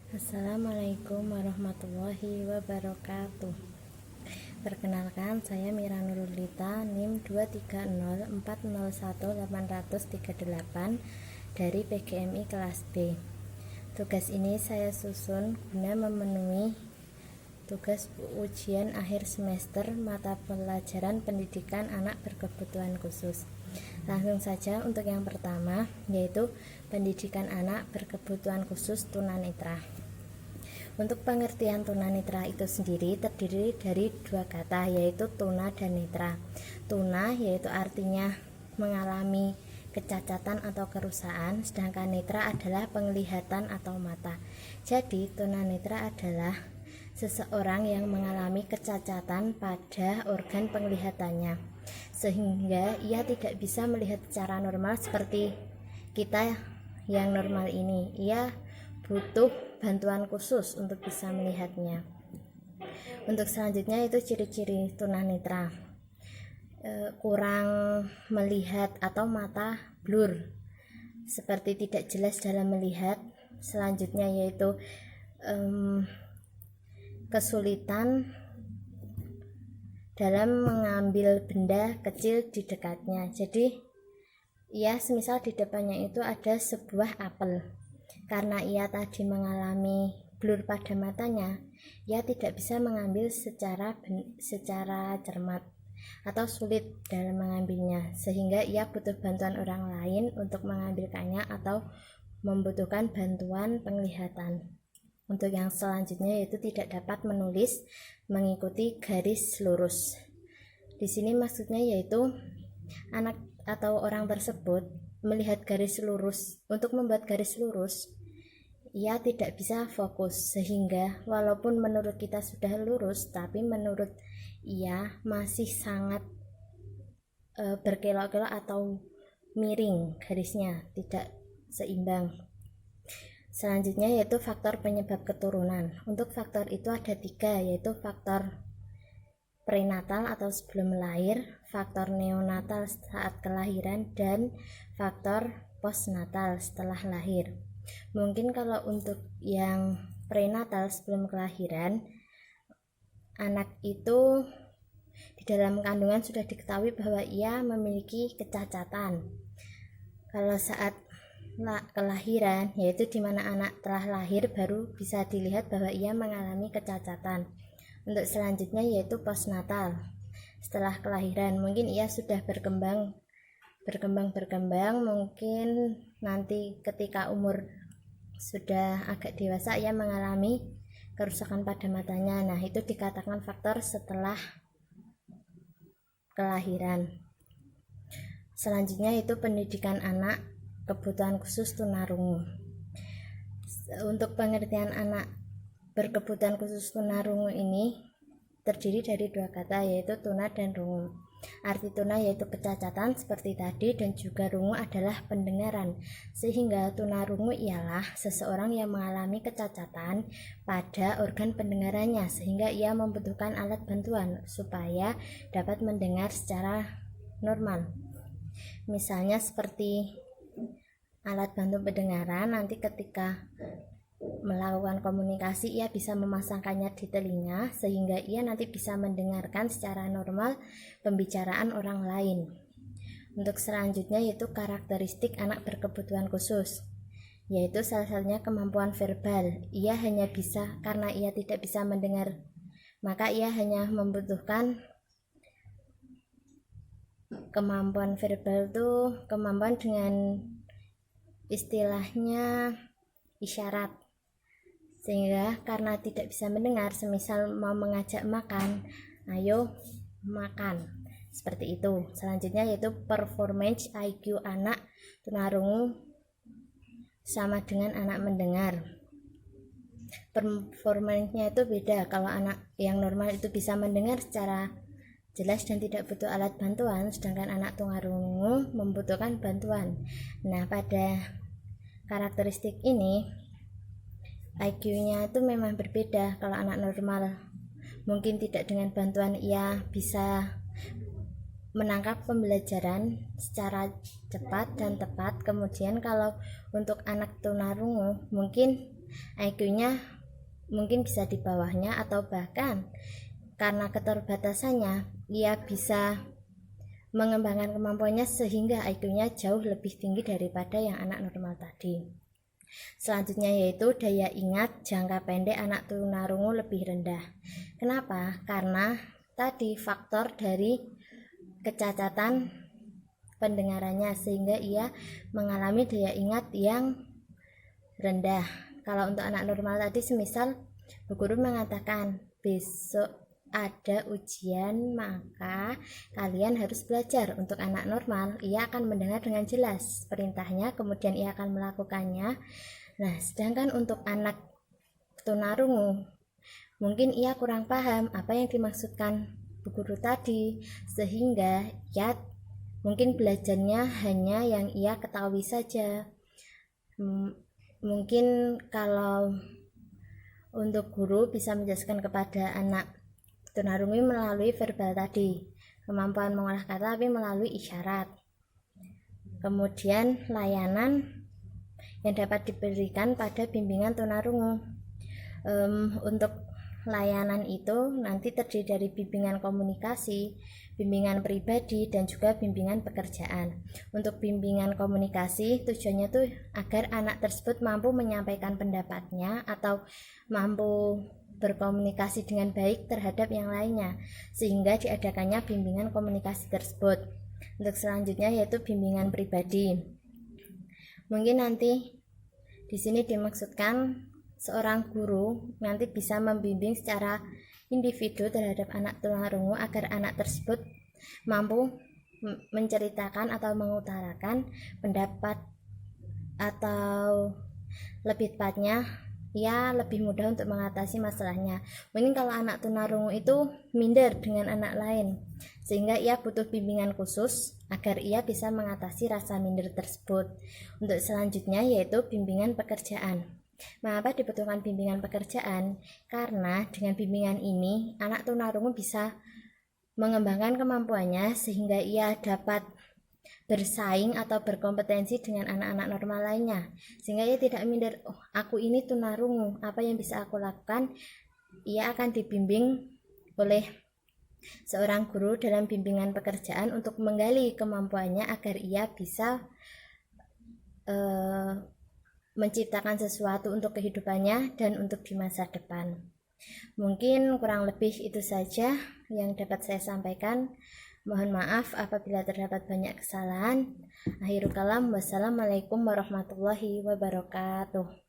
Assalamualaikum warahmatullahi wabarakatuh. Perkenalkan, saya Mira Nurulita, NIM 230401838 dari PGMI kelas B. Tugas ini saya susun guna memenuhi tugas ujian akhir semester mata pelajaran pendidikan anak berkebutuhan khusus. Langsung saja untuk yang pertama, yaitu pendidikan anak berkebutuhan khusus tunanetra. Untuk pengertian tunanetra itu sendiri terdiri dari dua kata, yaitu tuna dan netra. Tuna yaitu artinya mengalami kecacatan atau kerusakan, sedangkan netra adalah penglihatan atau mata. Jadi tunanetra adalah seseorang yang mengalami kecacatan pada organ penglihatannya, sehingga ia tidak bisa melihat secara normal seperti kita yang normal ini. Ia butuh bantuan khusus untuk bisa melihatnya. Untuk selanjutnya itu ciri-ciri tunanetra: kurang melihat atau mata blur, seperti tidak jelas dalam melihat. Selanjutnya yaitu kesulitan dalam mengambil benda kecil di dekatnya. Jadi ya semisal di depannya itu ada sebuah apel, karena ia tadi mengalami blur pada matanya, ia tidak bisa mengambil secara cermat atau sulit dalam mengambilnya, sehingga ia butuh bantuan orang lain untuk mengambilkannya atau membutuhkan bantuan penglihatan. Untuk yang selanjutnya yaitu tidak dapat menulis mengikuti garis lurus. Di sini maksudnya yaitu anak atau orang tersebut melihat garis lurus. Untuk membuat garis lurus, ia tidak bisa fokus, sehingga walaupun menurut kita sudah lurus, tapi menurut ia masih sangat berkelok-kelok atau miring garisnya, tidak seimbang. Selanjutnya yaitu faktor penyebab keturunan. Untuk faktor itu ada 3, yaitu faktor prenatal atau sebelum lahir, faktor neonatal saat kelahiran, dan faktor postnatal setelah lahir. Mungkin kalau untuk yang prenatal sebelum kelahiran, anak itu di dalam kandungan sudah diketahui bahwa ia memiliki kecacatan. Kalau saat kelahiran, yaitu di mana anak telah lahir, baru bisa dilihat bahwa ia mengalami kecacatan. Untuk selanjutnya yaitu postnatal, setelah kelahiran, mungkin ia sudah berkembang, mungkin nanti ketika umur sudah agak dewasa ia mengalami kerusakan pada matanya. Nah, itu dikatakan faktor setelah kelahiran. Selanjutnya itu pendidikan anak kebutuhan khusus tunarungu. Untuk pengertian anak berkebutuhan khusus tunarungu ini terdiri dari dua kata, yaitu tuna dan rungu. Arti tuna yaitu kecacatan seperti tadi, dan juga rungu adalah pendengaran, sehingga tunarungu ialah seseorang yang mengalami kecacatan pada organ pendengarannya, sehingga ia membutuhkan alat bantuan supaya dapat mendengar secara normal. Misalnya seperti alat bantu pendengaran, nanti ketika melakukan komunikasi ia bisa memasangkannya di telinga, sehingga ia nanti bisa mendengarkan secara normal pembicaraan orang lain. Untuk selanjutnya yaitu karakteristik anak berkebutuhan khusus, yaitu salah satunya kemampuan verbal. Ia hanya bisa, karena ia tidak bisa mendengar, maka ia hanya membutuhkan kemampuan verbal itu kemampuan dengan istilahnya isyarat, sehingga karena tidak bisa mendengar, semisal mau mengajak makan, ayo makan, seperti itu. Selanjutnya yaitu performance IQ anak tunarungu sama dengan anak mendengar. Performance-nya itu beda. Kalau anak yang normal itu bisa mendengar secara jelas dan tidak butuh alat bantuan, sedangkan anak tunarungu membutuhkan bantuan. Nah, pada karakteristik ini IQ-nya itu memang berbeda. Kalau anak normal mungkin tidak dengan bantuan ia bisa menangkap pembelajaran secara cepat dan tepat. Kemudian kalau untuk anak tunarungu mungkin IQ-nya mungkin bisa di bawahnya, atau bahkan karena keterbatasannya ia bisa mengembangkan kemampuannya sehingga IQ-nya jauh lebih tinggi daripada yang anak normal tadi. Selanjutnya yaitu daya ingat jangka pendek anak tunarungu lebih rendah. Kenapa? Karena tadi faktor dari kecacatan pendengarannya sehingga ia mengalami daya ingat yang rendah. Kalau untuk anak normal tadi, semisal Bu Guru mengatakan besok ada ujian, maka kalian harus belajar. Untuk anak normal, ia akan mendengar dengan jelas perintahnya, kemudian ia akan melakukannya. Nah, sedangkan untuk anak tunarungu, mungkin ia kurang paham apa yang dimaksudkan Bu Guru tadi, sehingga ya mungkin belajarnya hanya yang ia ketahui saja. Mungkin kalau untuk guru bisa menjelaskan kepada anak tunarungu melalui verbal tadi, kemampuan mengolah kata tapi melalui isyarat. Kemudian layanan yang dapat diberikan pada bimbingan tunarungu. Untuk layanan itu nanti terdiri dari bimbingan komunikasi, bimbingan pribadi, dan juga bimbingan pekerjaan. Untuk bimbingan komunikasi tujuannya tuh agar anak tersebut mampu menyampaikan pendapatnya atau mampu berkomunikasi dengan baik terhadap yang lainnya, sehingga diadakannya bimbingan komunikasi tersebut. Untuk selanjutnya yaitu bimbingan pribadi. Mungkin nanti di sini dimaksudkan seorang guru nanti bisa membimbing secara individu terhadap anak tunarungu agar anak tersebut mampu menceritakan atau mengutarakan pendapat, atau lebih tepatnya ia lebih mudah untuk mengatasi masalahnya. Mungkin kalau anak tunarungu itu minder dengan anak lain, sehingga ia butuh bimbingan khusus agar ia bisa mengatasi rasa minder tersebut. Untuk selanjutnya yaitu bimbingan pekerjaan. Mengapa dibutuhkan bimbingan pekerjaan? Karena dengan bimbingan ini anak tunarungu bisa mengembangkan kemampuannya sehingga ia dapat bersaing atau berkompetensi dengan anak-anak normal lainnya, sehingga ia tidak minder, oh aku ini tunarungu, apa yang bisa aku lakukan. Ia akan dibimbing oleh seorang guru dalam bimbingan pekerjaan untuk menggali kemampuannya agar ia bisa menciptakan sesuatu untuk kehidupannya dan untuk di masa depan. Mungkin kurang lebih itu saja yang dapat saya sampaikan. Mohon maaf apabila terdapat banyak kesalahan. Akhirul kalam, wassalamualaikum warahmatullahi wabarakatuh.